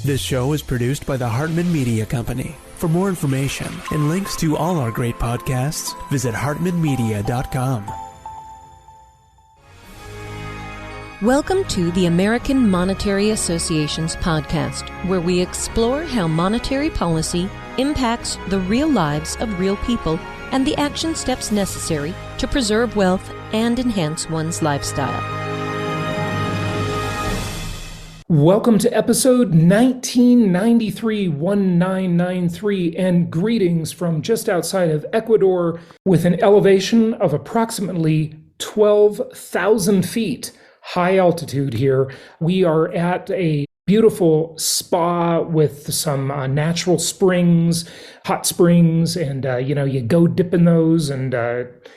This show is produced by the Hartman Media Company. For more information and links to all our great podcasts, visit hartmanmedia.com. Welcome to the American Monetary Association's podcast, where we explore how monetary policy impacts the real lives of real people and the action steps necessary to preserve wealth and enhance one's lifestyle. Welcome to episode 1993, and greetings from just outside of Ecuador with an elevation of approximately 12,000 feet. High altitude here. We are at a beautiful spa with some natural springs, hot springs, and you go dip in those and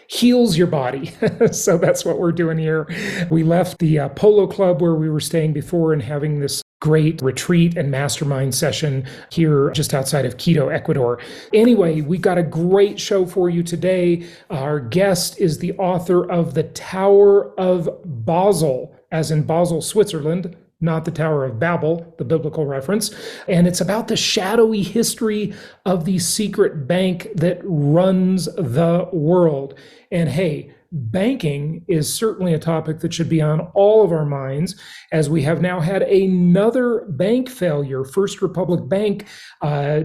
heals your body. So that's what we're doing here. We left the polo club where we were staying before and having this great retreat and mastermind session here just outside of Quito, Ecuador. Anyway, we've got a great show for you today. Our guest is the author of The Tower of Basel, as in Basel, Switzerland, not the Tower of Babel, the biblical reference. And it's about the shadowy history of the secret bank that runs the world. And hey, banking is certainly a topic that should be on all of our minds, as we have now had another bank failure. First Republic Bank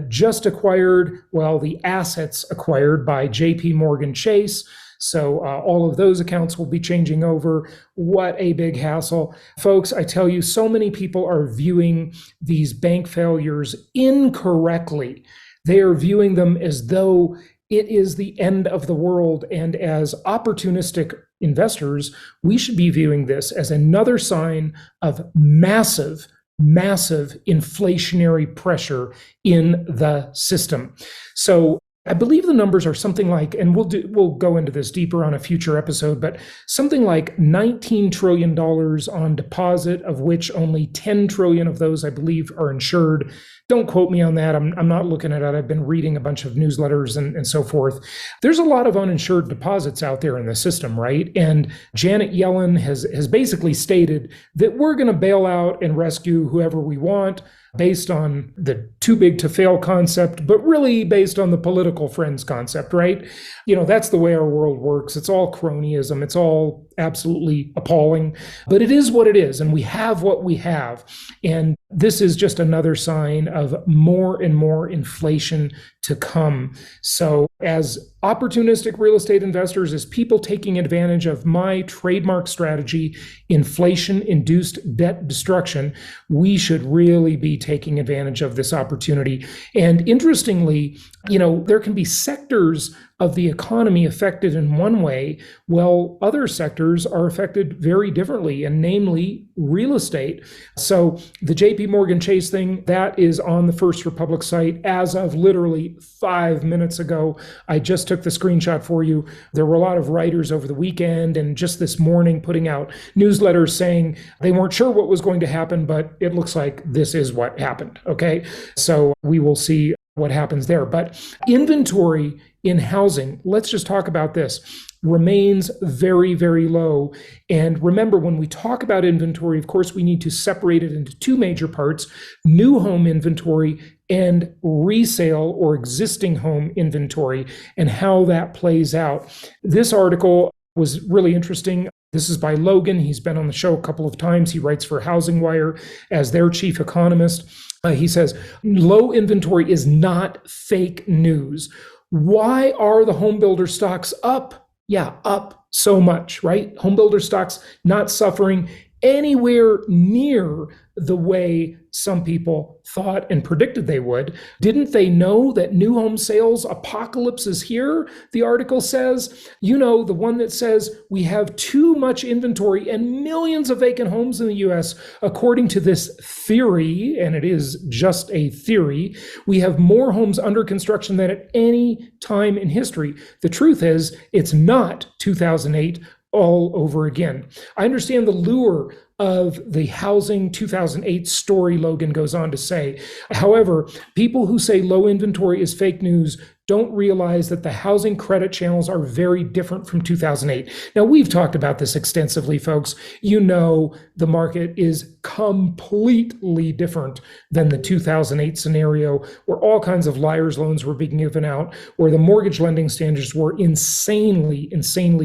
just acquired, the assets acquired by JP Morgan Chase. So all of those accounts will be changing over. What a big hassle. Folks, I tell you, so many people are viewing these bank failures incorrectly. They are viewing them as though it is the end of the world. And as opportunistic investors, we should be viewing this as another sign of massive inflationary pressure in the system. So I believe the numbers are something like, and we'll go into this deeper on a future episode, but something like $19 trillion on deposit, of which only 10 trillion of those, I believe, are insured. Don't quote me on that. I'm not looking at it. I've been reading a bunch of newsletters and so forth. There's a lot of uninsured deposits out there in the system, right? And Janet Yellen has basically stated that we're going to bail out and rescue whoever we want, based on the too big to fail concept, but really based on the political friends concept, right? That's the way our world works. It's all cronyism. It's all absolutely appalling, but it is what it is. And we have what we have. And this is just another sign of more and more inflation to come. So as opportunistic real estate investors, as people taking advantage of my trademark strategy, inflation-induced debt destruction, we should really be taking advantage of this opportunity. And interestingly, there can be sectors of the economy affected in one way, while other sectors are affected very differently, and namely real estate. So the JP Morgan Chase thing, that is on the First Republic site as of literally 5 minutes ago. I just took the screenshot for you. There were a lot of writers over the weekend and just this morning putting out newsletters saying they weren't sure what was going to happen, but it looks like this is what happened. Okay, so we will see what happens there. But inventory in housing, let's just talk about this, remains very, very low. And remember, when we talk about inventory, of course, we need to separate it into two major parts: new home inventory and resale or existing home inventory, and how that plays out. This article was really interesting. This is by Logan. He's been on the show a couple of times. He writes for Housing Wire as their chief economist. He says, low inventory is not fake news. Why are the home builder stocks up? Yeah, up so much, right? Home builder stocks not suffering anywhere near the way some people thought and predicted they would. Didn't they know that new home sales apocalypse is here? The article says, the one that says we have too much inventory and millions of vacant homes in the US, according to this theory, and it is just a theory, we have more homes under construction than at any time in history. The truth is, it's not 2008 all over again. I understand the lure of the housing 2008 story, Logan goes on to say. However, people who say low inventory is fake news don't realize that the housing credit channels are very different from 2008. Now, we've talked about this extensively, folks. You know, the market is completely different than the 2008 scenario, where all kinds of liar's loans were being given out, where the mortgage lending standards were insanely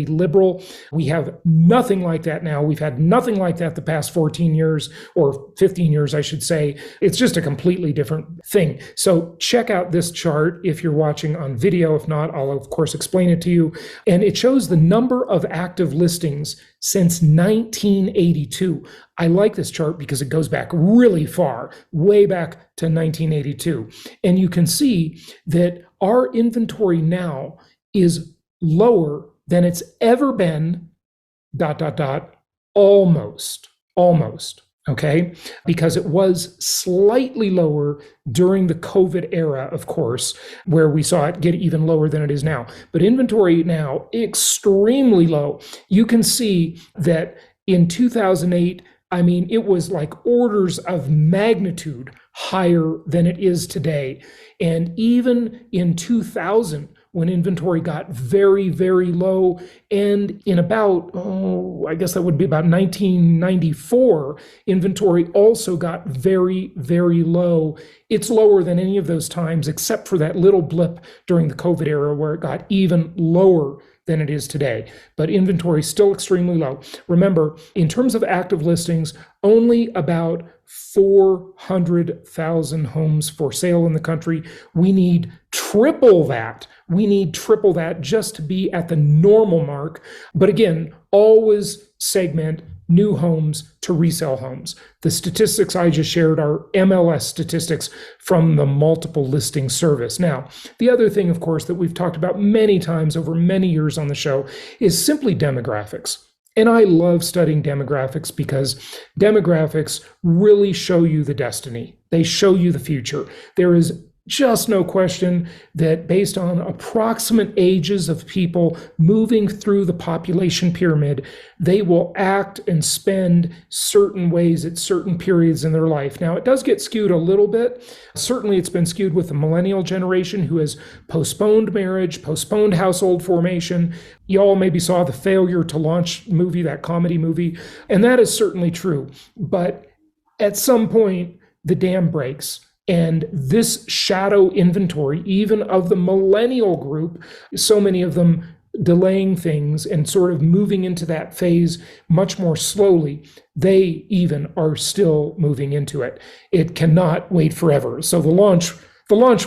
liberal. We have nothing like that now. We've had nothing like that the past 14 years, or 15 years, I should say. It's just a completely different thing. So check out this chart if you're watching on video. If not, I'll of course explain it to you. And it shows the number of active listings since 1982. I like this chart because it goes back really far, way back to 1982. And you can see that our inventory now is lower than it's ever been, almost, okay? Because it was slightly lower during the COVID era, of course, where we saw it get even lower than it is now. But inventory now, extremely low. You can see that in 2008, I mean, it was like orders of magnitude higher than it is today. And even in 2000, when inventory got very, very low, and in about, I guess that would be about 1994, inventory also got very, very low. It's lower than any of those times, except for that little blip during the COVID era where it got even lower than it is today. But inventory is still extremely low. Remember, in terms of active listings, only about 400,000 homes for sale in the country. We need triple that. We need triple that just to be at the normal mark. But again, always segment new homes to resale homes. The statistics I just shared are MLS statistics from the multiple listing service. Now, the other thing, of course, that we've talked about many times over many years on the show is simply demographics. And I love studying demographics because demographics really show you the destiny. They show you the future. There is just no question that based on approximate ages of people moving through the population pyramid, they will act and spend certain ways at certain periods in their life. Now, it does get skewed a little bit. Certainly, it's been skewed with the millennial generation who has postponed marriage, postponed household formation. Y'all maybe saw the Failure to Launch movie, that comedy movie, and that is certainly true. But at some point, the dam breaks. And this shadow inventory, even of the millennial group, so many of them delaying things and sort of moving into that phase much more slowly, they even are still moving into it. It cannot wait forever. So the launch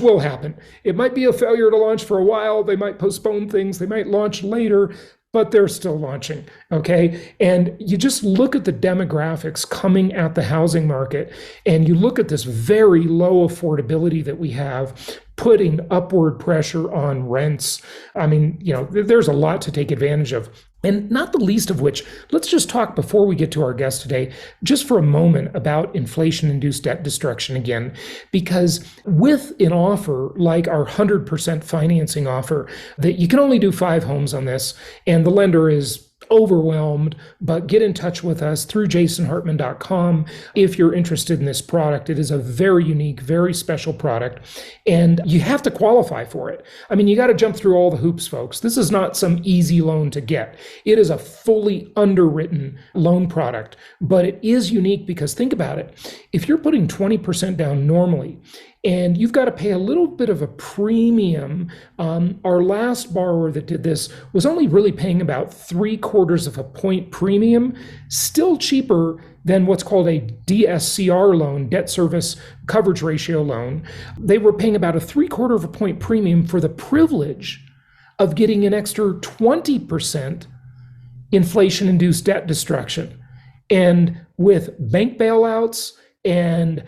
will happen. It might be a failure to launch for a while. They might postpone things. They might launch later, but they're still launching, okay? And you just look at the demographics coming at the housing market, and you look at this very low affordability that we have, putting upward pressure on rents. I mean, you know, there's a lot to take advantage of. And not the least of which, let's just talk before we get to our guest today, just for a moment about inflation-induced debt destruction again, because with an offer like our 100% financing offer, that you can only do 5 homes on this, and the lender is overwhelmed, but get in touch with us through jasonhartman.com if you're interested in this product. It is a very unique, very special product, and you have to qualify for it. I mean, you got to jump through all the hoops, folks. This is not some easy loan to get. It is a fully underwritten loan product, but it is unique because think about it. If you're putting 20% down normally, and you've got to pay a little bit of a premium. Our last borrower that did this was only really paying about 3/4 of a point premium, still cheaper than what's called a DSCR loan, debt service coverage ratio loan. They were paying about a 3/4 of a point premium for the privilege of getting an extra 20% inflation-induced debt destruction. And with bank bailouts and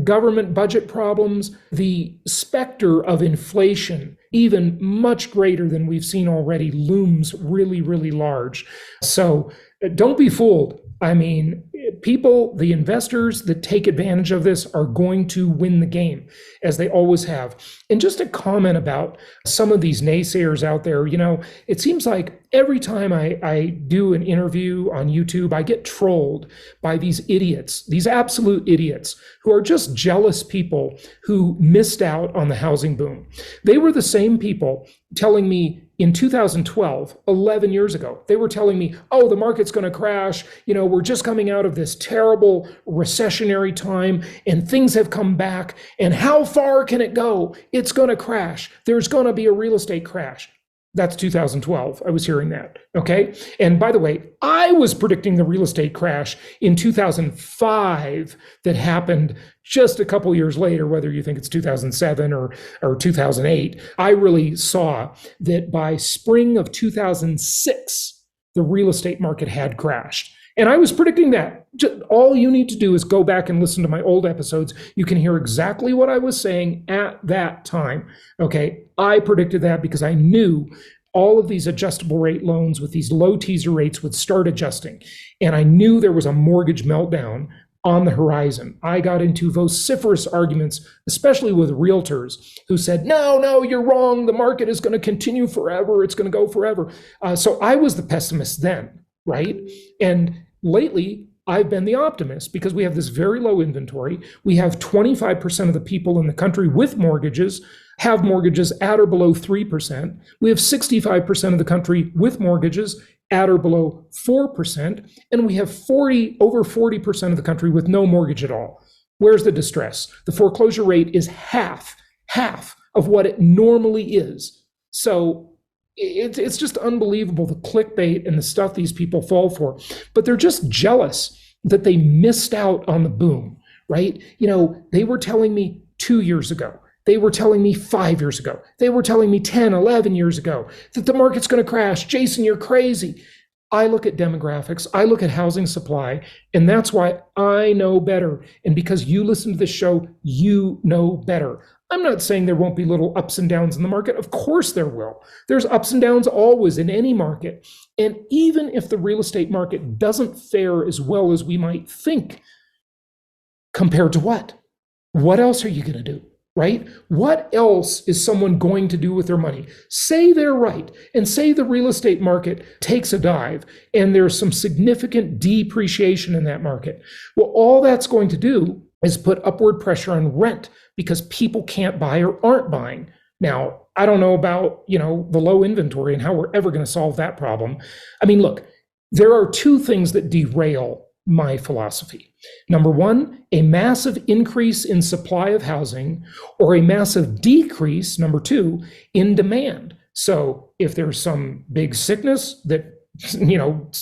government budget problems, the specter of inflation, even much greater than we've seen already, looms really, really large. So don't be fooled. I mean, people, the investors that take advantage of this are going to win the game, as they always have. And just a comment about some of these naysayers out there, you know, it seems like every time I do an interview on YouTube, I get trolled by these idiots, these absolute idiots who are just jealous people who missed out on the housing boom. They were the same people telling me in 2012, 11 years ago, they were telling me, oh, the market's going to crash. We're just coming out of this terrible recessionary time and things have come back. And how far can it go? It's going to crash. There's going to be a real estate crash. That's 2012. I was hearing that. Okay. And by the way, I was predicting the real estate crash in 2005 that happened just a couple years later, whether you think it's 2007 or 2008. I really saw that by spring of 2006, the real estate market had crashed. And I was predicting that. All you need to do is go back and listen to my old episodes. You can hear exactly what I was saying at that time. Okay, I predicted that because I knew all of these adjustable rate loans with these low teaser rates would start adjusting. And I knew there was a mortgage meltdown on the horizon. I got into vociferous arguments, especially with realtors who said, no, you're wrong. The market is going to continue forever. It's going to go forever. So I was the pessimist then, right? And lately, I've been the optimist because we have this very low inventory. We have 25% of the people in the country with mortgages have mortgages at or below 3%. We have 65% of the country with mortgages at or below 4%. And we have over 40% of the country with no mortgage at all. Where's the distress? The foreclosure rate is half of what it normally is. So it's just unbelievable, the clickbait and the stuff these people fall for. But they're just jealous that they missed out on the boom, right? They were telling me 2 years ago. They were telling me 5 years ago. They were telling me 10, 11 years ago that the market's going to crash. Jason, you're crazy. I look at demographics. I look at housing supply, and that's why I know better. And because you listen to this show, you know better. I'm not saying there won't be little ups and downs in the market. Of course there will. There's ups and downs always in any market. And even if the real estate market doesn't fare as well as we might think, compared to what? What else are you going to do, right? What else is someone going to do with their money? Say they're right, and say the real estate market takes a dive and there's some significant depreciation in that market. Well, all that's going to do is put upward pressure on rent because people can't buy or aren't buying. Now, I don't know about, the low inventory and how we're ever going to solve that problem. I mean, look, there are two things that derail my philosophy. Number one, a massive increase in supply of housing, or a massive decrease, number two, in demand. So if there's some big sickness that,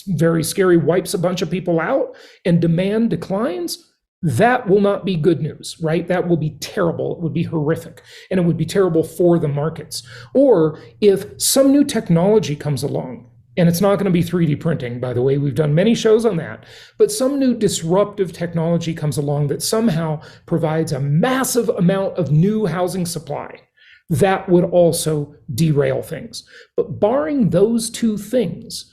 very scary, wipes a bunch of people out and demand declines, that will not be good news, right? That will be terrible. It would be horrific, and it would be terrible for the markets. Or if some new technology comes along, and it's not going to be 3D printing, by the way, we've done many shows on that, but some new disruptive technology comes along that somehow provides a massive amount of new housing supply, that would also derail things. But barring those two things,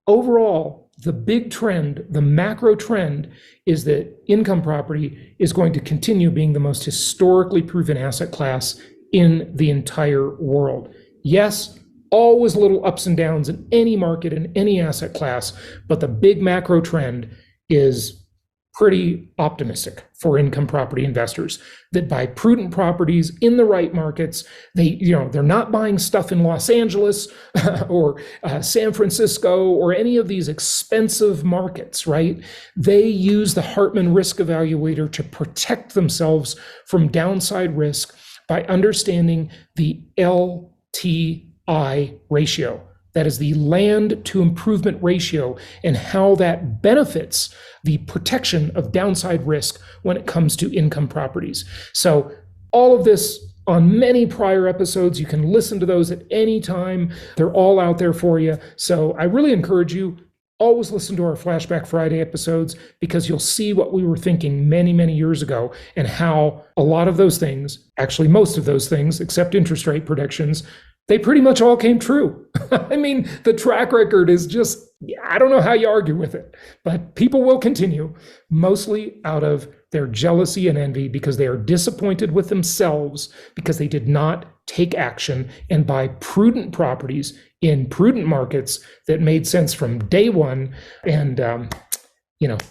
overall, the big trend, the macro trend, is that income property is going to continue being the most historically proven asset class in the entire world. Yes, always little ups and downs in any market, in any asset class, but the big macro trend is pretty optimistic for income property investors, that buy prudent properties in the right markets. They're not buying stuff in Los Angeles or San Francisco or any of these expensive markets, right? They use the Hartman Risk Evaluator to protect themselves from downside risk by understanding the LTI ratio. That is the land to improvement ratio, and how that benefits the protection of downside risk when it comes to income properties. So all of this on many prior episodes, you can listen to those at any time. They're all out there for you. So I really encourage you, always listen to our Flashback Friday episodes, because you'll see what we were thinking many, many years ago, and how a lot of those things, actually most of those things, except interest rate predictions, they pretty much all came true. I mean, the track record is just I don't know how you argue with it, but people will continue, mostly out of their jealousy and envy because they are disappointed with themselves because they did not take action and buy prudent properties in prudent markets that made sense from day one. And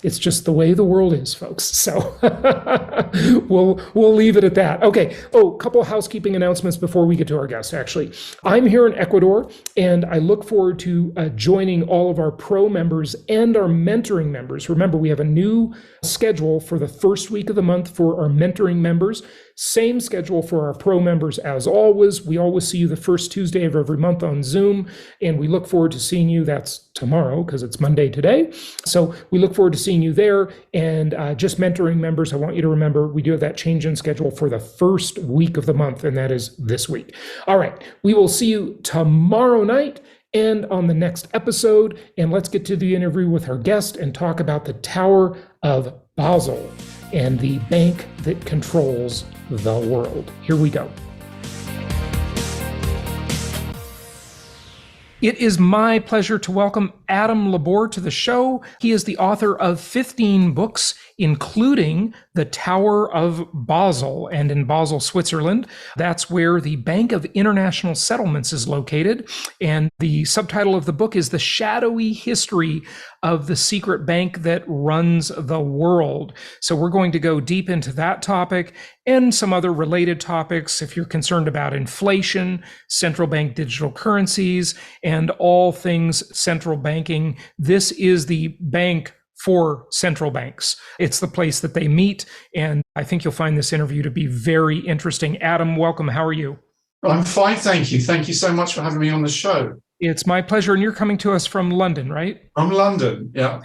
it's just the way the world is, folks. So we'll leave it at that. Okay. Oh, a couple housekeeping announcements before we get to our guest, actually. I'm here in Ecuador, and I look forward to joining all of our pro members and our mentoring members. Remember, we have a new schedule for the first week of the month for our mentoring members. Same schedule for our pro members as always. We always see you the first Tuesday of every month on Zoom, and we look forward to seeing you. That's tomorrow because it's Monday today. So we look forward to seeing you there. And just mentoring members, I want you to remember we do have that change in schedule for the first week of the month, and that is this week. All right, we will see you tomorrow night and on the next episode. And let's get to the interview with our guest and talk about the Tower of Basel and the bank that controls the world. Here we go. It is my pleasure to welcome Adam LeBor to the show. He is the author of 15 books, including The Tower of Basel, and in Basel, Switzerland. That's where the Bank of International Settlements is located. And the subtitle of the book is The Shadowy History of the Secret Bank That Runs the World. So we're going to go deep into that topic and some other related topics if you're concerned about inflation, central bank digital currencies, and all things central banking. This is the bank for central banks. It's the place that they meet, and I think you'll find this interview to be very interesting. Adam, welcome. How are you? I'm fine, thank you. Thank you so much for having me on the show. It's my pleasure, and you're coming to us from London, right? From London, yeah.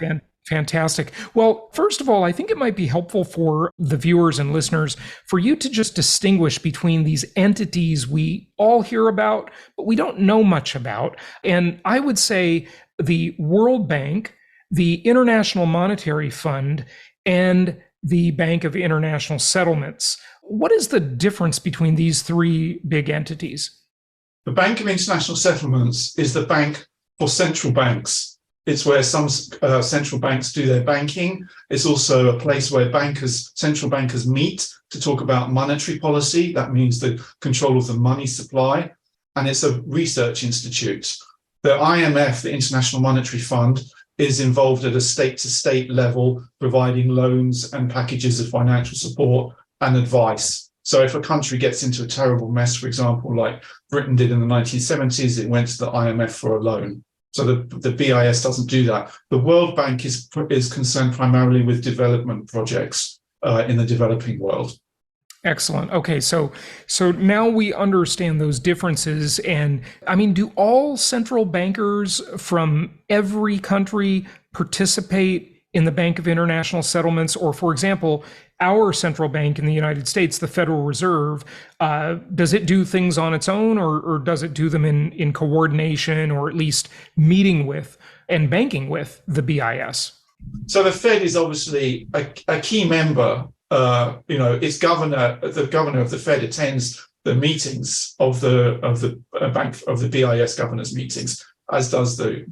Fantastic. Well, first of all, I think it might be helpful for the viewers and listeners for you to just distinguish between these entities we all hear about, but we don't know much about. And I would say the World Bank, the International Monetary Fund, and the Bank of International Settlements. What is the difference between these three big entities? The Bank of International Settlements is the bank for central banks. It's where some central banks do their banking. It's also a place where central bankers meet to talk about monetary policy. That means the control of the money supply. And it's a research institute. The IMF, the International Monetary Fund, is involved at a state-to-state level, providing loans and packages of financial support and advice. So if a country gets into a terrible mess, for example, like Britain did in the 1970s, it went to the IMF for a loan. So the BIS doesn't do that. The World Bank is concerned primarily with development projects in the developing world. Excellent. Okay, so now we understand those differences. And I mean, do all central bankers from every country participate in the Bank of International Settlements? Or, for example, our central bank in the United States, the Federal Reserve, does it do things on its own, or does it do them in coordination, or at least meeting with and banking with the BIS? So the Fed is obviously a key member. Its governor, the governor of the Fed, attends the meetings of the bank of the BIS governors' meetings, as does the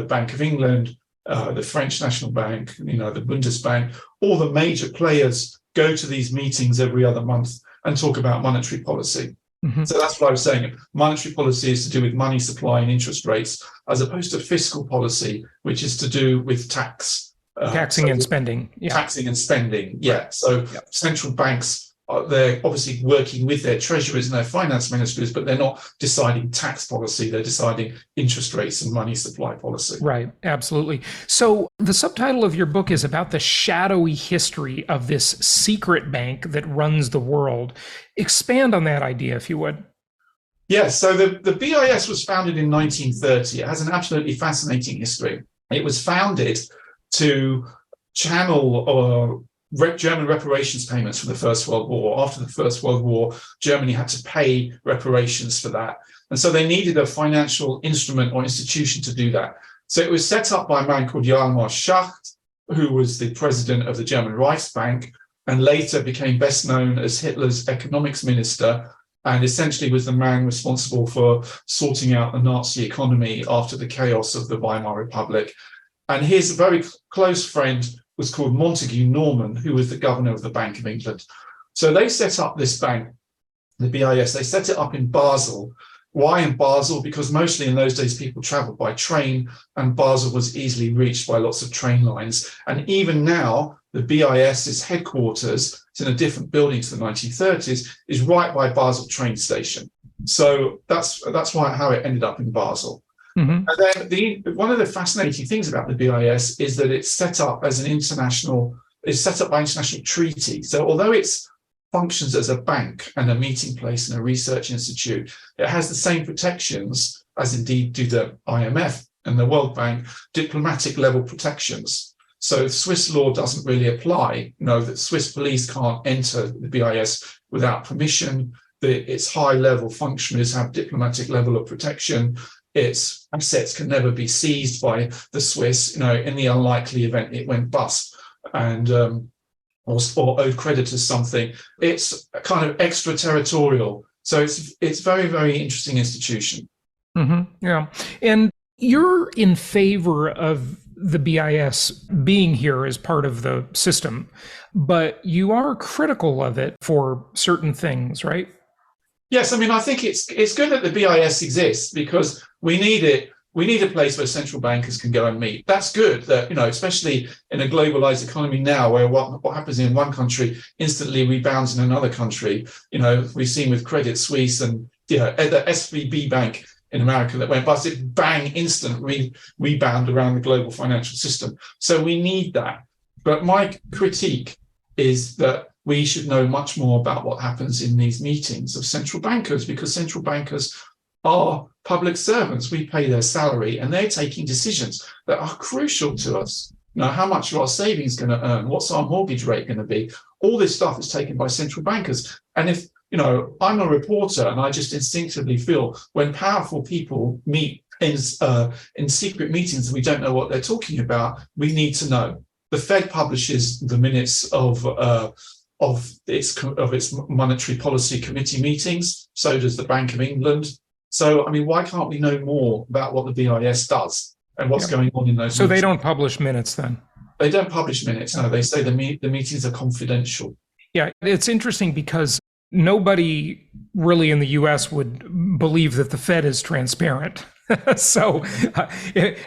Bank of England, the French National Bank, the Bundesbank. All the major players go to these meetings every other month and talk about monetary policy. Mm-hmm. So that's what I was saying. Monetary policy is to do with money supply and interest rates, as opposed to fiscal policy, which is to do with tax. Taxing and spending. Yeah. Taxing and spending, yeah. So central banks, they're obviously working with their treasuries and their finance ministries, but they're not deciding tax policy. They're deciding interest rates and money supply policy. Right, absolutely. So the subtitle of your book is about the shadowy history of this secret bank that runs the world. Expand on that idea, if you would. Yes, so the BIS was founded in 1930. It has an absolutely fascinating history. It was founded to channel German reparations payments from the First World War. After the First World War, Germany had to pay reparations for that. And so they needed a financial instrument or institution to do that. So it was set up by a man called Hjalmar Schacht, who was the president of the German Reichsbank, and later became best known as Hitler's economics minister. and essentially was the man responsible for sorting out the Nazi economy after the chaos of the Weimar Republic. And his very close friend was called Montague Norman, who was the governor of the Bank of England. So they set up this bank, the BIS. They set it up in Basel. Why in Basel? Because mostly in those days people traveled by train, and Basel was easily reached by lots of train lines. And even now, the BIS's headquarters, it's in a different building to the 1930s, is right by Basel train station. So that's how it ended up in Basel. Mm-hmm. And then one of the fascinating things about the BIS is that it's set up as it's set up by international treaty. So although it's functions as a bank and a meeting place and a research institute, it has the same protections as indeed do the IMF and the World Bank, diplomatic level protections. So Swiss law doesn't really apply. That Swiss police can't enter the BIS without permission. Its high level functionaries have diplomatic level of protection. Its assets can never be seized by the Swiss, in the unlikely event it went bust and or owed creditors something. It's kind of extraterritorial. So it's very, very interesting institution. Mm-hmm. Yeah. And you're in favor of the BIS being here as part of the system, but you are critical of it for certain things, right? Yes, I think it's good that the BIS exists because we need it. We need a place where central bankers can go and meet. That's good that, especially in a globalized economy now where what happens in one country instantly rebounds in another country. We've seen with Credit Suisse and, the SVB Bank in America that went bust, it bang, instant rebound around the global financial system. So we need that. But my critique is that we should know much more about what happens in these meetings of central bankers, because central bankers are public servants. We pay their salary and they're taking decisions that are crucial to us. How much are our savings going to earn? What's our mortgage rate going to be? All this stuff is taken by central bankers. And if, I'm a reporter and I just instinctively feel when powerful people meet in secret meetings and we don't know what they're talking about, we need to know. The Fed publishes the minutes of its monetary policy committee meetings. So does the Bank of England. So, why can't we know more about what the BIS does and what's going on in those So meetings? They don't publish minutes then? They don't publish minutes, no. They say the meetings are confidential. Yeah, it's interesting because nobody really in the US would believe that the Fed is transparent. So,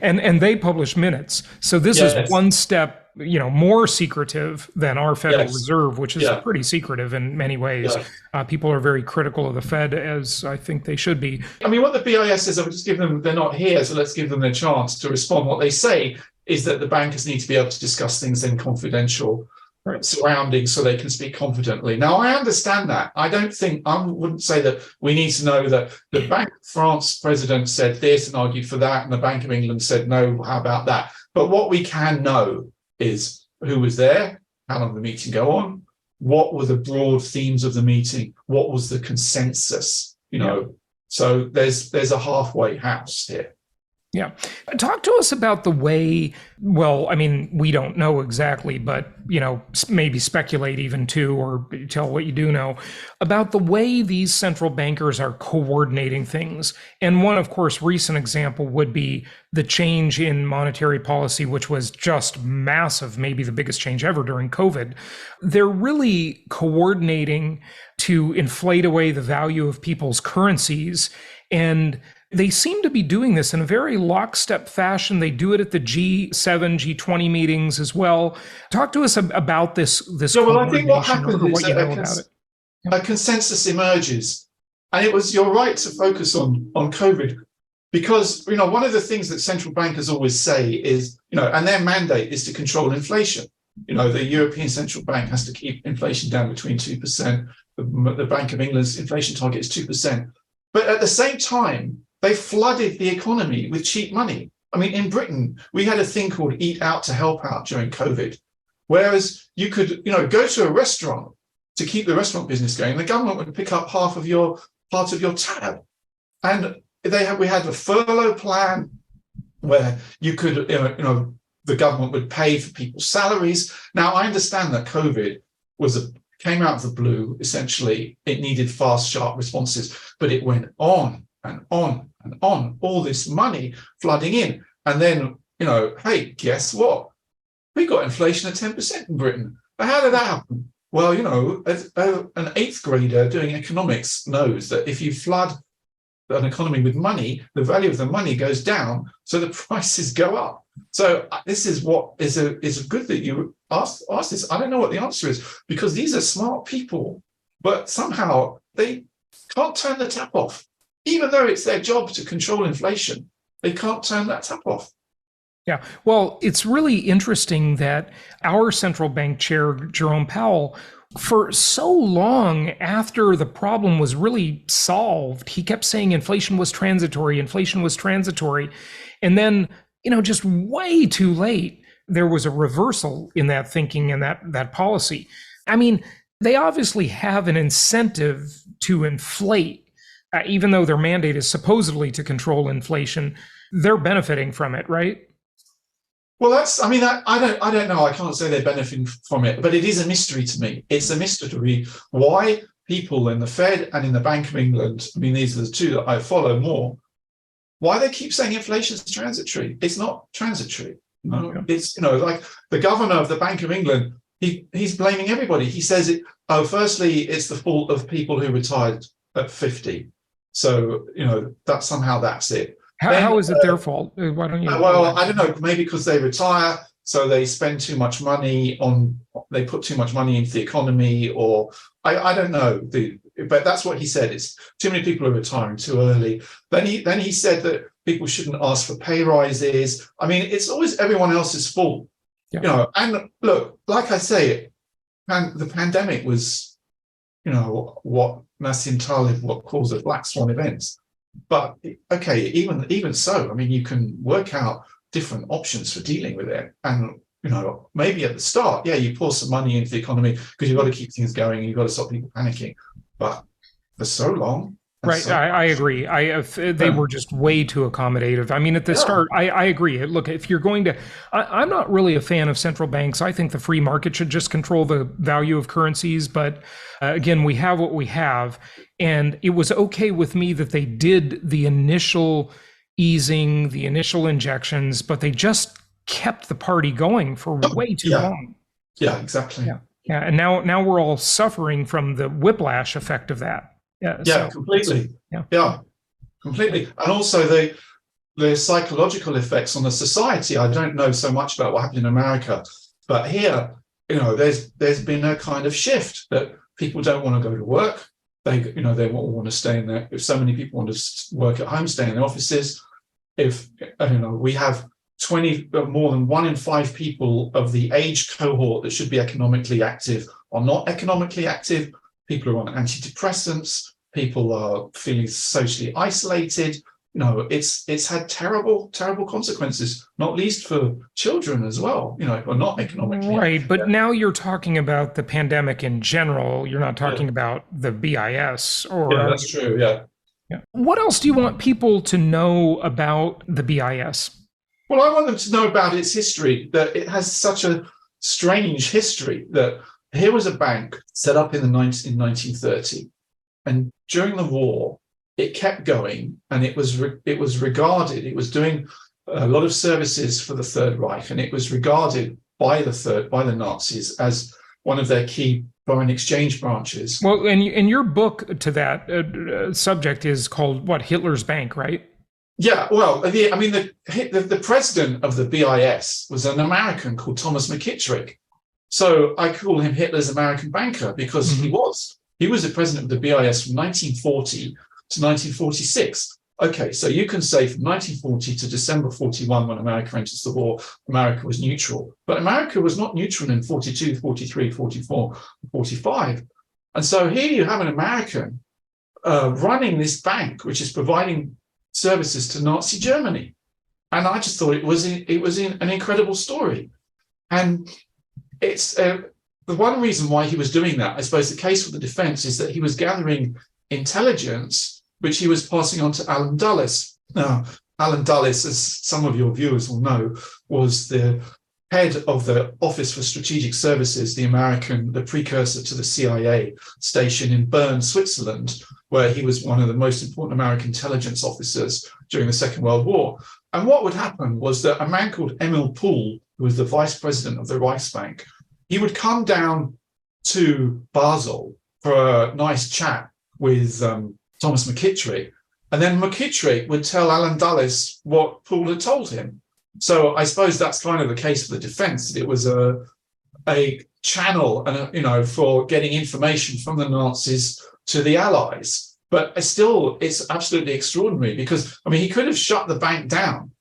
and they publish minutes. So this is one step, more secretive than our Federal Reserve, which is pretty secretive in many ways. People are very critical of the Fed, as I think they should be. What the BIS says, I'll just give them, they're not here, so let's give them their chance to respond. What they say is that the bankers need to be able to discuss things in confidential surroundings so they can speak confidently. Now, I understand that. I wouldn't say that we need to know that the Bank of France president said this and argued for that, and the Bank of England said no, how about that? But what we can know is who was there, how long did the meeting go on, what were the broad themes of the meeting, what was the consensus, So there's a halfway house here. Yeah. Talk to us about the way, we don't know exactly, but, maybe speculate even too, or tell what you do know about the way these central bankers are coordinating things. And one, of course, recent example would be the change in monetary policy, which was just massive, maybe the biggest change ever during COVID. They're really coordinating to inflate away the value of people's currencies, and they seem to be doing this in a very lockstep fashion. They do it at the G7, G20 meetings as well. Talk to us about this. I think what happened is a consensus emerges. And you're right to focus on COVID, because, one of the things that central bankers always say is, and their mandate is to control inflation. The European Central Bank has to keep inflation down between 2%. The Bank of England's inflation target is 2%. But at the same time, they flooded the economy with cheap money. In Britain, we had a thing called Eat Out to Help Out during COVID, whereas you could, go to a restaurant to keep the restaurant business going. The government would pick up part of your tab, and we had a furlough plan where you could, the government would pay for people's salaries. Now, I understand that COVID came out of the blue. Essentially, it needed fast, sharp responses, but it went on and on and on, all this money flooding in. And then, hey, guess what? We got inflation at 10% in Britain. But how did that happen? Well, an eighth grader doing economics knows that if you flood an economy with money, the value of the money goes down, so the prices go up. So this is what is good that you ask this. I don't know what the answer is, because these are smart people, but somehow they can't turn the tap off. Even though it's their job to control inflation, they can't turn that tap off. Yeah, well, it's really interesting that our central bank chair, Jerome Powell, for so long after the problem was really solved, he kept saying inflation was transitory. And then, just way too late, there was a reversal in that thinking and that policy. I mean, they obviously have an incentive to inflate, even though their mandate is supposedly to control inflation. They're benefiting from it, right? Well, I don't know. I can't say they're benefiting from it, but it is a mystery to me. It's a mystery why people in the Fed and in the Bank of England, these are the two that I follow more, why they keep saying inflation is transitory. It's not transitory. No, it's, like the governor of the Bank of England, he's blaming everybody. He says, firstly, it's the fault of people who retired at 50. So, that's it. How is it their fault? Why don't you? Well, I don't know. Maybe because they retire, so they spend too much money they put too much money into the economy, or I don't know. But that's what he said. It's too many people are retiring too early. Then he said that people shouldn't ask for pay rises. It's always everyone else's fault, And look, like I say, the pandemic was, what Nassim Taleb calls a black swan events. But okay, even so, you can work out different options for dealing with it. And, maybe at the start, you pour some money into the economy because you've got to keep things going and you've got to stop people panicking. But for so long. Right, I agree. They were just way too accommodative. At the start, I agree. Look, if you're going to, I'm not really a fan of central banks. I think the free market should just control the value of currencies. But again, we have what we have. And it was okay with me that they did the initial easing, the initial injections, but they just kept the party going for way too long. Yeah, exactly. Yeah. And now we're all suffering from the whiplash effect of that. Completely. Yeah, completely. And also the psychological effects on the society. I don't know so much about what happened in America, but here, there's been a kind of shift that people don't want to go to work. They want to stay in there. If so many people want to work at home, stay in the offices. If we have more than 1 in 5 people of the age cohort that should be economically active are not economically active. People are on antidepressants. People are feeling socially isolated. It's had terrible, terrible consequences, not least for children as well, who are not economically right. But now you're talking about the pandemic in general. You're not talking about the BIS or. Yeah, that's true. Yeah. What else do you want people to know about the BIS? Well, I want them to know about its history, that it has such a strange history. That here was a bank set up in 1930, and during the war, it kept going, and it was regarded. It was doing a lot of services for the Third Reich, and it was regarded by the Nazis as one of their key foreign exchange branches. Well, and your book to that subject is called what? Hitler's Bank, right? Yeah, well, the president of the BIS was an American called Thomas McKittrick. So I call him Hitler's American banker because he was the president of the BIS from 1940 to 1946. Okay, so you can say from 1940 to December 41, when America enters the war, America was neutral. But America was not neutral in 42, 43, 44, 45. And so here you have an American running this bank, which is providing services to Nazi Germany. And I just thought it was an incredible story. And it's the one reason why he was doing that, I suppose the case for the defense is that he was gathering intelligence, which he was passing on to Alan Dulles. Now, Alan Dulles, as some of your viewers will know, was the head of the Office for Strategic Services, the precursor to the CIA station in Bern, Switzerland, where he was one of the most important American intelligence officers during the Second World War. And what would happen was that a man called Emil Pohl, who was the vice president of the Reichsbank, he would come down to Basel for a nice chat with Thomas McKittrick, and then McKittrick would tell Alan Dulles what Pohl had told him. So I suppose that's kind of the case for the defense, that it was a channel and for getting information from the Nazis to the Allies. But it's absolutely extraordinary because, I mean, he could have shut the bank down.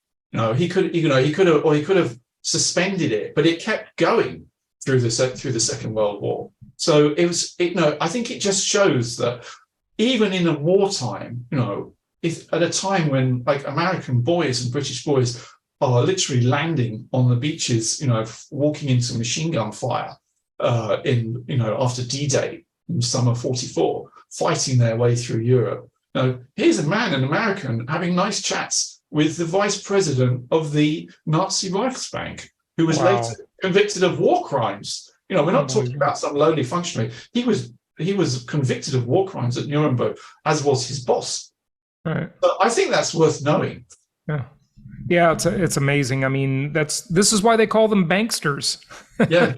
He could have suspended it, but it kept going through the Second World War. So I think it just shows that even in a wartime, if at a time when like American boys and British boys are literally landing on the beaches, walking into machine gun fire after D-Day in summer 44, fighting their way through Europe. Now, here's a man, an American, having nice chats with the vice president of the Nazi Reichsbank, who was later convicted of war crimes. We're not talking about some lowly functionary. He was convicted of war crimes at Nuremberg, as was his boss. Right. But I think that's worth knowing. Yeah. Yeah, it's amazing. I mean, this is why they call them banksters. Yeah.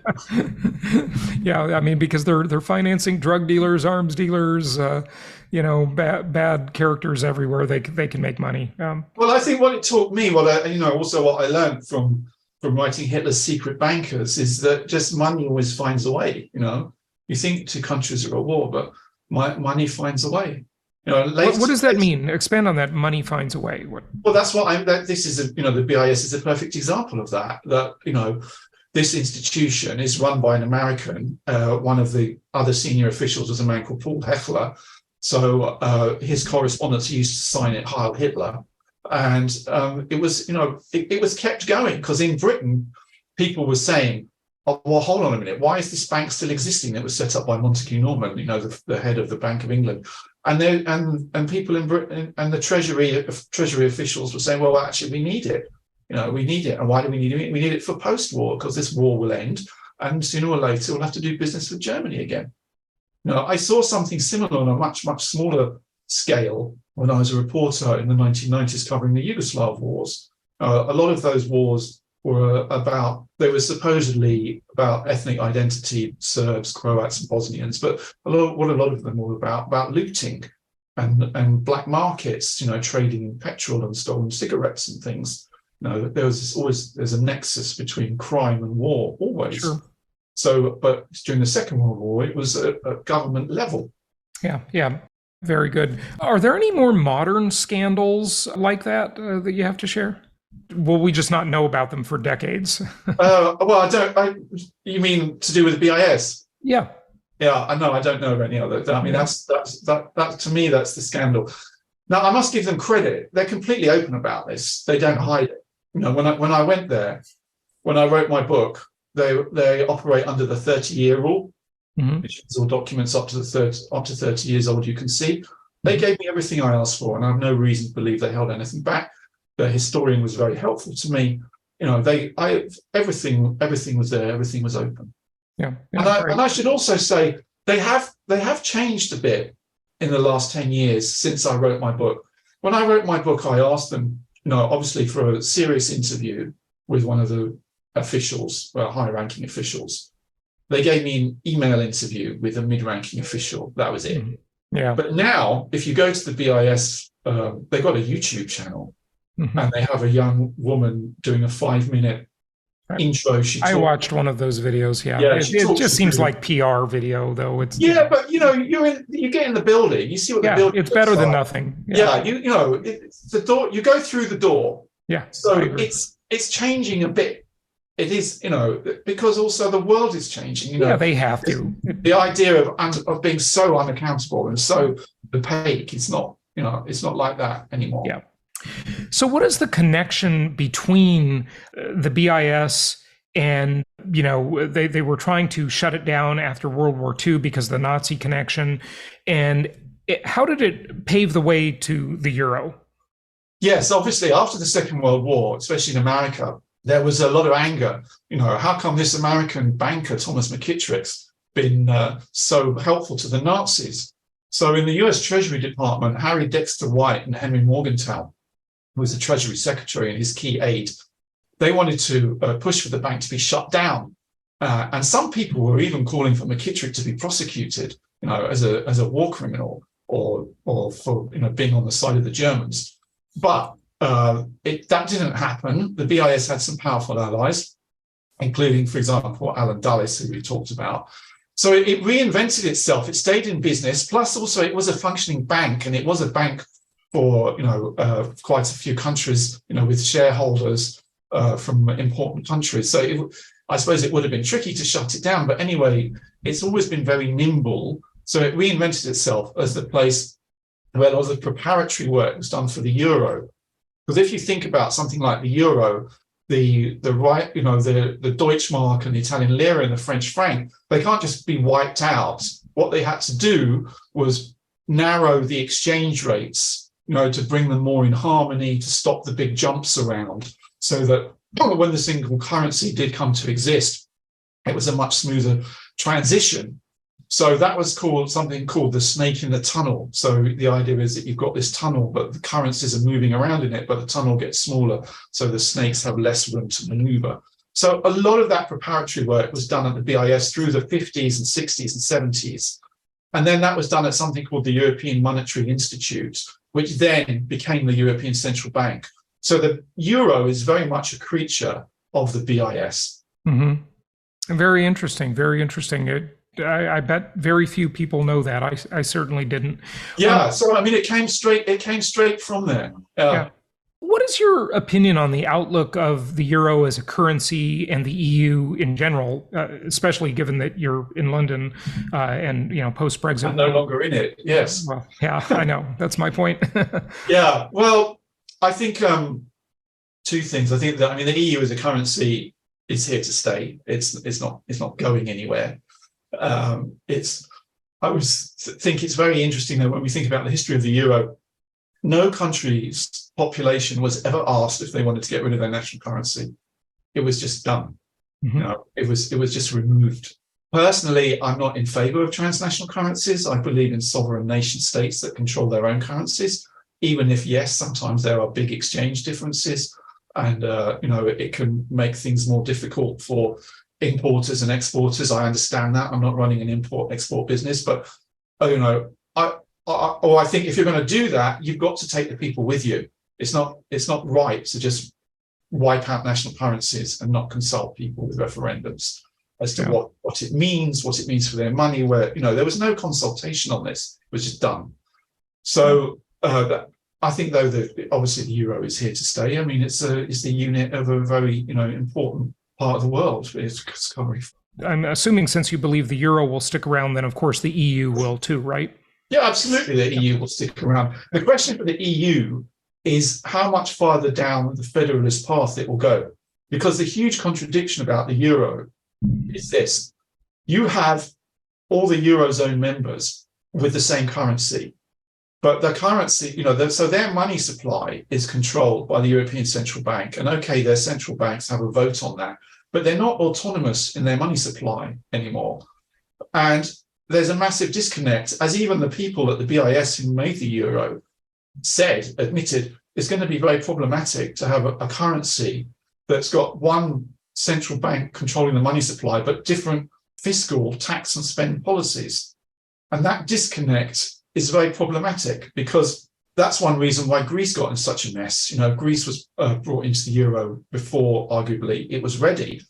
Yeah, I mean, because they're financing drug dealers, arms dealers, bad characters everywhere. They can make money. Well, I think what it taught me, also what I learned from writing Hitler's Secret Bankers, is that just money always finds a way. You think two countries are at war, but money finds a way. What does that mean? Expand on that. Money finds a way. Well, that's what this is. The BIS is a perfect example of that. This institution is run by an American. One of the other senior officials was a man called Paul Hechler. So his correspondents used to sign it Heil Hitler, and it was kept going because in Britain, people were saying, "Oh, well, hold on a minute. Why is this bank still existing? It was set up by Montague Norman, the head of the Bank of England." And people in Britain and the Treasury officials were saying, "Well, actually, we need it. We need it. And why do we need it? We need it for post-war because this war will end, and sooner or later we'll have to do business with Germany again." I saw something similar on a much, much smaller scale when I was a reporter in the 1990s covering the Yugoslav wars. A lot of those wars were supposedly about ethnic identity, Serbs, Croats, and Bosnians, but a lot of them were about looting and black markets, trading in petrol and stolen cigarettes and things. There's a nexus between crime and war, always. Sure. So, but during the Second World War, it was at government level. Yeah. Very good. Are there any more modern scandals like that that you have to share? Will we just not know about them for decades? Well, you mean to do with the BIS? Yeah. Yeah, I know. I don't know of any other. I mean, that's to me, that's the scandal. Now, I must give them credit. They're completely open about this. They don't hide it. When I went there, when I wrote my book, they operate under the 30-year rule, which is all documents up to 30 years old you can see. They gave me everything I asked for, and I have no reason to believe they held anything back. The historian was very helpful to me. Everything was there. Everything was open. Yeah. And I should also say they have changed a bit in the last 10 years since I wrote my book. When I wrote my book, I asked them, obviously for a serious interview with one of the officials, high-ranking officials. They gave me an email interview with a mid-ranking official. That was it. Yeah. But now, if you go to the BIS, they've got a YouTube channel, and they have a young woman doing a 5-minute intro. I watched one of those videos. Yeah, it just seems like PR video, though. It's but you get in the building, you see what the building. It's better than nothing. It's the door. You go through the door. Yeah. So it's changing a bit. It is, because also the world is changing. Yeah, they have to. The idea of being so unaccountable and so opaque, it's not like that anymore. Yeah. So what is the connection between the BIS and, they were trying to shut it down after World War II because of the Nazi connection. And how did it pave the way to the euro? Yes, obviously, after the Second World War, especially in America, there was a lot of anger. How come this American banker, Thomas McKittrick's, been so helpful to the Nazis? So in the US Treasury Department, Harry Dexter White and Henry Morgenthau, who was the Treasury Secretary and his key aide, they wanted to push for the bank to be shut down. And some people were even calling for McKittrick to be prosecuted, as a war criminal or for being on the side of the Germans. But that didn't happen. The BIS had some powerful allies, including, for example, Alan Dulles, who we talked about. So it reinvented itself. It stayed in business. Plus, also, it was a functioning bank, and it was a bank for quite a few countries, with shareholders from important countries. So I suppose it would have been tricky to shut it down. But anyway, it's always been very nimble. So it reinvented itself as the place where a lot of the preparatory work was done for the euro. Because if you think about something like the euro, the Deutschmark and the Italian lira and the French franc, they can't just be wiped out. What they had to do was narrow the exchange rates, to bring them more in harmony, to stop the big jumps around, so that when the single currency did come to exist, it was a much smoother transition. So that was something called the snake in the tunnel. So the idea is that you've got this tunnel, but the currencies are moving around in it, but the tunnel gets smaller, so the snakes have less room to maneuver. So a lot of that preparatory work was done at the BIS through the 50s and 60s and 70s. And then that was done at something called the European Monetary Institute, which then became the European Central Bank. So the euro is very much a creature of the BIS. Mm-hmm. Very interesting, very interesting. I bet very few people know that. I certainly didn't. Yeah, so it came straight from there. Yeah. What is your opinion on the outlook of the euro as a currency and the EU in general, especially given that you're in London and post-Brexit? I'm no longer in it. Yes. Well, yeah, I know. That's my point. Yeah. Well, I think two things. I think that the EU as a currency is here to stay. It's not going anywhere. I think it's very interesting that when we think about the history of the euro, no country's population was ever asked if they wanted to get rid of their national currency. It was just done. Mm-hmm. It was just removed. Personally, I'm not in favor of transnational currencies. I believe in sovereign nation states that control their own currencies, even if, yes, sometimes there are big exchange differences, and it can make things more difficult for importers and exporters. I understand that. I'm not running an import-export business, but I think if you're going to do that, you've got to take the people with you. It's not right to just wipe out national currencies and not consult people with referendums as to what it means for their money. Where there was no consultation on this; it was just done. So I think, though, that obviously the euro is here to stay. It's the unit of a very important part of the world. It's covering. I'm assuming, since you believe the euro will stick around, then of course the EU will too, right? Yeah, absolutely. The EU will stick around. The question for the EU is how much farther down the federalist path it will go. Because the huge contradiction about the euro is this. You have all the Eurozone members with the same currency, but the currency, so their money supply is controlled by the European Central Bank. And okay, their central banks have a vote on that, but they're not autonomous in their money supply anymore. And there's a massive disconnect, as even the people at the BIS who made the euro admitted, it's going to be very problematic to have a currency that's got one central bank controlling the money supply, but different fiscal, tax and spend policies. And that disconnect is very problematic, because that's one reason why Greece got in such a mess. Greece was brought into the euro before, arguably, it was ready.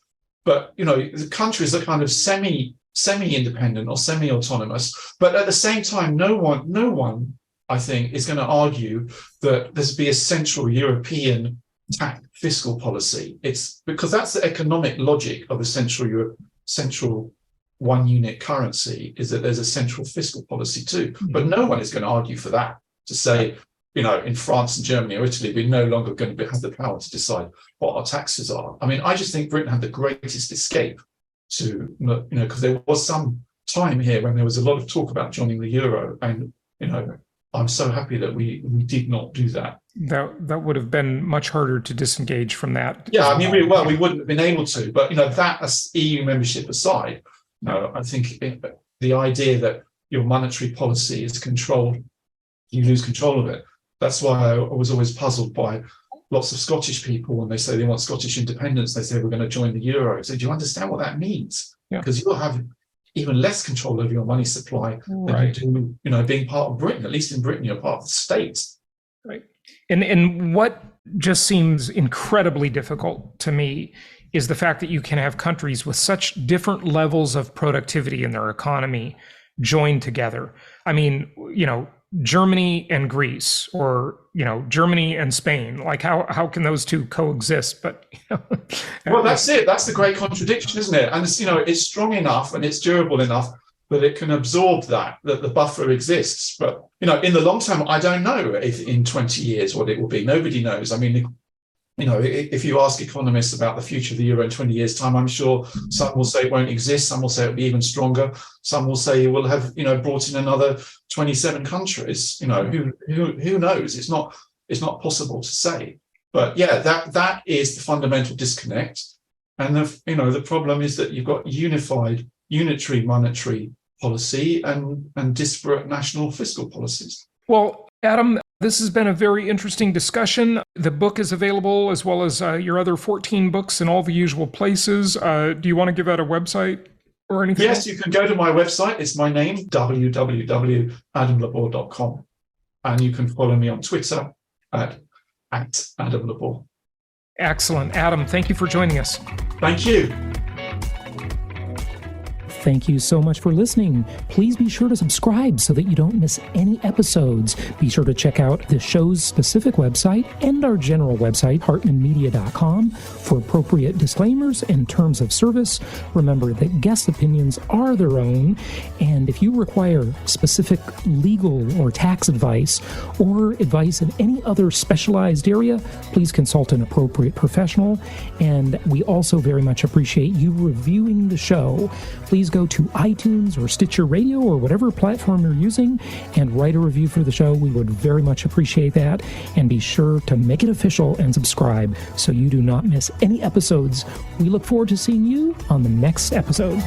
But, the countries are kind of semi-independent or semi-autonomous, but at the same time, no one, I think, is going to argue that there's be a central European tax fiscal policy. It's because that's the economic logic of a central one unit currency, is that there's a central fiscal policy too. But no one is going to argue for that, to say, in France and Germany or Italy, we're no longer going to have the power to decide what our taxes are. I just think Britain had the greatest escape to, because there was some time here when there was a lot of talk about joining the euro, and I'm so happy that we did not do that. That would have been much harder to disengage from that. Yeah, I mean, we wouldn't have been able to. But that as EU membership aside, I think the idea that your monetary policy is controlled, you lose control of it. That's why I was always puzzled by lots of Scottish people when they say they want Scottish independence. They say we're going to join the euro. So do you understand what that means? Because you'll have even less control over your money supply than you do, being part of Britain. At least in Britain, you're part of the state. Right. And what just seems incredibly difficult to me is the fact that you can have countries with such different levels of productivity in their economy joined together. I mean, Germany and Greece, or Germany and Spain. Like how can those two coexist? But well, that's it. That's the great contradiction, isn't it? And it's strong enough and it's durable enough that it can absorb that the buffer exists. But in the long term, I don't know if in 20 years what it will be. Nobody knows. I mean, if you ask economists about the future of the euro in 20 years' time, I'm sure some will say it won't exist. Some will say it'll be even stronger. Some will say we'll have, brought in another 27 countries. Who knows? It's not possible to say. But yeah, that is the fundamental disconnect. And the problem is that you've got unitary monetary policy and disparate national fiscal policies. Well, Adam, this has been a very interesting discussion. The book is available, as well as your other 14 books in all the usual places. Do you want to give out a website or anything? Yes, you can go to my website. It's my name, www.adamlebor.com. And you can follow me on Twitter at Adam LeBor. Excellent. Adam, thank you for joining us. Thank you. Thank you so much for listening. Please be sure to subscribe so that you don't miss any episodes. Be sure to check out the show's specific website and our general website, hartmanmedia.com, for appropriate disclaimers and terms of service. Remember that guest opinions are their own, and if you require specific legal or tax advice or advice in any other specialized area, please consult an appropriate professional. And we also very much appreciate you reviewing the show. Please go to iTunes or Stitcher Radio or whatever platform you're using and write a review for the show. We would very much appreciate that. And be sure to make it official and subscribe so you do not miss any episodes. We look forward to seeing you on the next episode.